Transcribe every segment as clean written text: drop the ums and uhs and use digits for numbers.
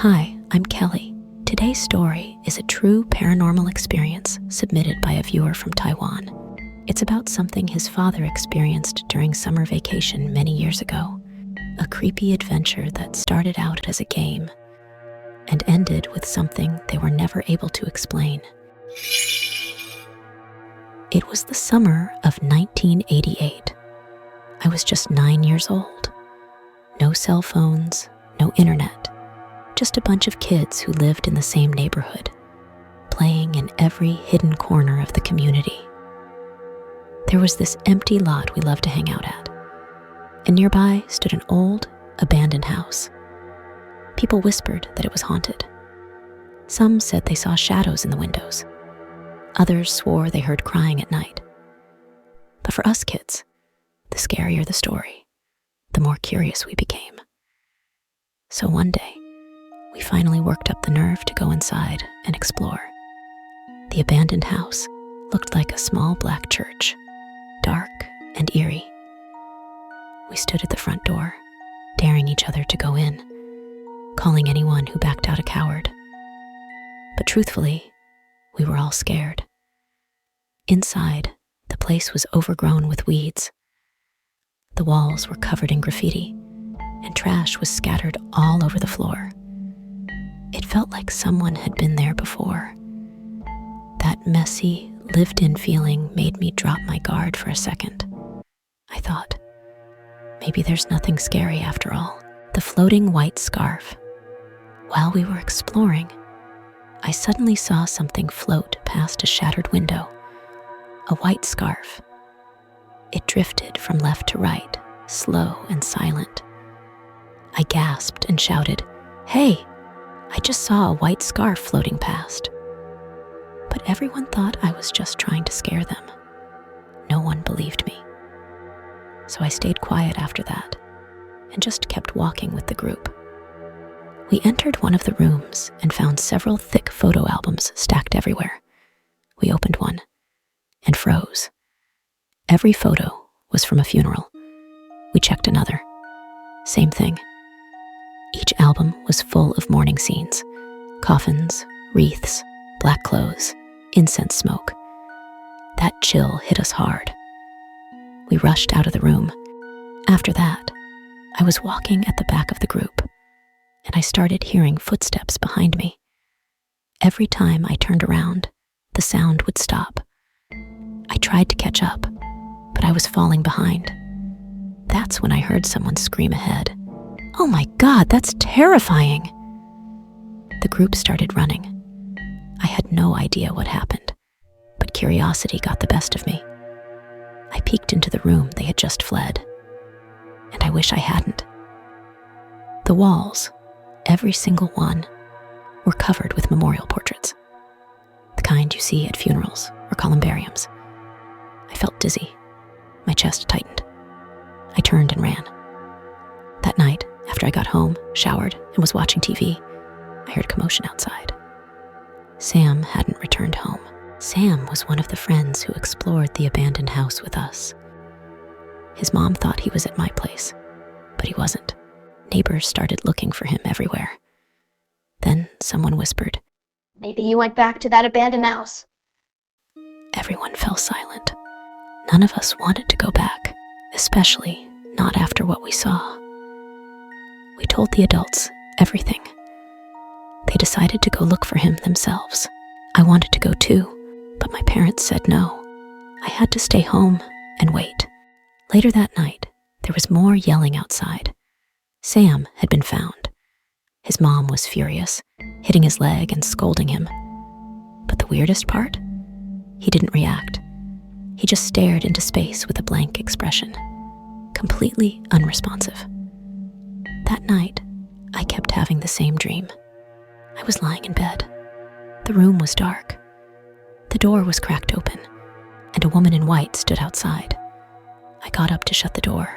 Hi, I'm Kelly. Today's story is a true paranormal experience submitted by a viewer from Taiwan. It's about something his father experienced during summer vacation many years ago. A creepy adventure that started out as a game and ended with something they were never able to explain. It was the summer of 1988. I was just 9 years old. No cell phones, no internet. Just a bunch of kids who lived in the same neighborhood, playing in every hidden corner of the community. There was this empty lot we loved to hang out at, and nearby stood an old, abandoned house. People whispered that it was haunted. Some said they saw shadows in the windows. Others swore they heard crying at night. But for us kids, the scarier the story, the more curious we became. So one day, we finally worked up the nerve to go inside and explore. The abandoned house looked like a small black church, dark and eerie. We stood at the front door, daring each other to go in, calling anyone who backed out a coward. But truthfully, we were all scared. Inside, the place was overgrown with weeds. The walls were covered in graffiti, and trash was scattered all over the floor. It felt like someone had been there before. That messy, lived-in feeling made me drop my guard for a second. I thought, maybe there's nothing scary after all. The floating white scarf. While we were exploring, I suddenly saw something float past a shattered window. A white scarf. It drifted from left to right, slow and silent. I gasped and shouted, "Hey! I just saw a white scarf floating past." But everyone thought I was just trying to scare them. No one believed me. So I stayed quiet after that and just kept walking with the group. We entered one of the rooms and found several thick photo albums stacked everywhere. We opened one and froze. Every photo was from a funeral. We checked another. Same thing. Each album was full of mourning scenes, coffins, wreaths, black clothes, incense smoke. That chill hit us hard. We rushed out of the room. After that, I was walking at the back of the group, and I started hearing footsteps behind me. Every time I turned around, the sound would stop. I tried to catch up, but I was falling behind. That's when I heard someone scream ahead. "Oh my God, that's terrifying!" The group started running. I had no idea what happened, but curiosity got the best of me. I peeked into the room they had just fled, and I wish I hadn't. The walls, every single one, were covered with memorial portraits, the kind you see at funerals or columbariums. I felt dizzy. My chest tightened. I turned and ran. That night, after I got home, showered, and was watching TV, I heard commotion outside. Sam hadn't returned home. Sam was one of the friends who explored the abandoned house with us. His mom thought he was at my place, but he wasn't. Neighbors started looking for him everywhere. Then someone whispered, "Maybe you went back to that abandoned house." Everyone fell silent. None of us wanted to go back, especially not after what we saw. We told the adults everything. They decided to go look for him themselves. I wanted to go too, but my parents said no. I had to stay home and wait. Later that night, there was more yelling outside. Sam had been found. His mom was furious, hitting his leg and scolding him. But the weirdest part? He didn't react. He just stared into space with a blank expression, completely unresponsive. That night, I kept having the same dream. I was lying in bed. The room was dark. The door was cracked open, and a woman in white stood outside. I got up to shut the door,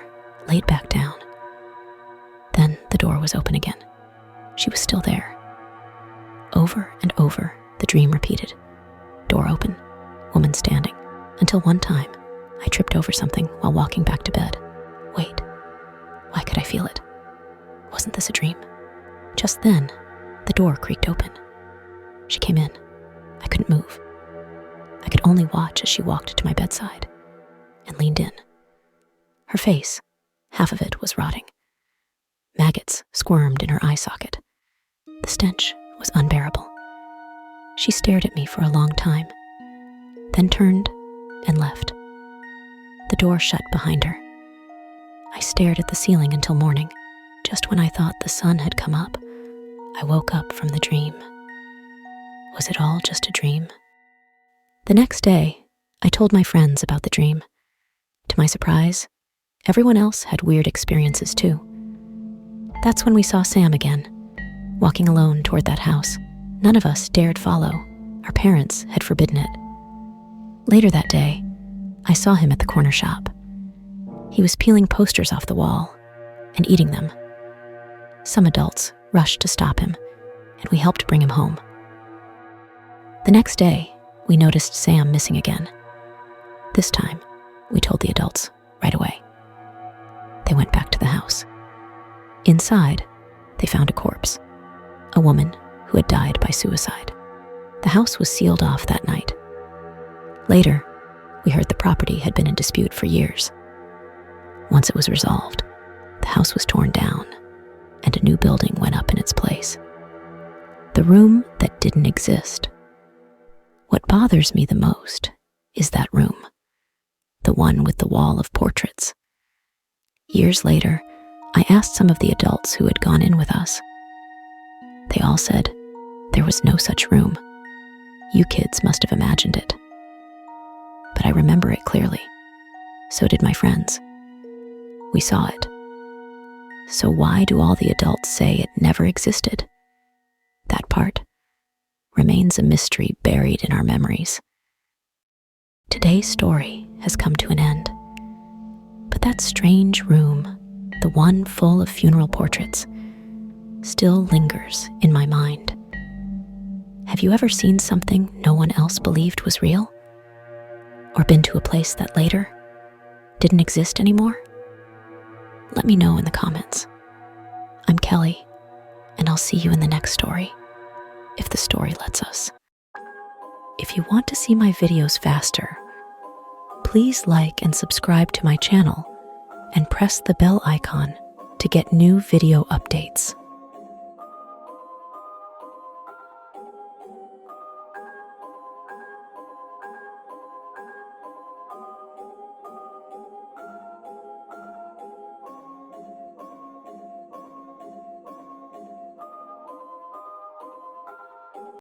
laid back down. Then the door was open again. She was still there. Over and over, the dream repeated. Door open, woman standing, until one time, I tripped over something while walking back to bed. Wait, why could I feel it? Wasn't this a dream? Just then, The door creaked open. She came in. I couldn't move. I could only watch as she walked to my bedside and leaned in. Her face, half of it was rotting. Maggots squirmed in her eye socket. The stench was unbearable. She stared at me for a long time, then turned and left. The door shut behind her. I stared at the ceiling until morning. Just when I thought the sun had come up, I woke up from the dream. Was it all just a dream? The next day, I told my friends about the dream. To my surprise, everyone else had weird experiences too. That's when we saw Sam again, walking alone toward that house. None of us dared follow. Our parents had forbidden it. Later that day, I saw him at the corner shop. He was peeling posters off the wall and eating them. Some adults rushed to stop him, and we helped bring him home. The next day, we noticed Sam missing again. This time, we told the adults right away. They went back to the house. Inside, they found a corpse, a woman who had died by suicide. The house was sealed off that night. Later, we heard the property had been in dispute for years. Once it was resolved, the house was torn down and a new building went up in its place. The room that didn't exist. What bothers me the most is that room, the one with the wall of portraits. Years later, I asked some of the adults who had gone in with us. They all said there was no such room. You kids must have imagined it. But I remember it clearly. So did my friends. We saw it. So why do all the adults say it never existed? That part remains a mystery buried in our memories. Today's story has come to an end. But that strange room, the one full of funeral portraits, still lingers in my mind. Have you ever seen something no one else believed was real? Or been to a place that later didn't exist anymore? Let me know in the comments. I'm Kelly, and I'll see you in the next story, if the story lets us. If you want to see my videos faster, please like and subscribe to my channel and press the bell icon to get new video updates.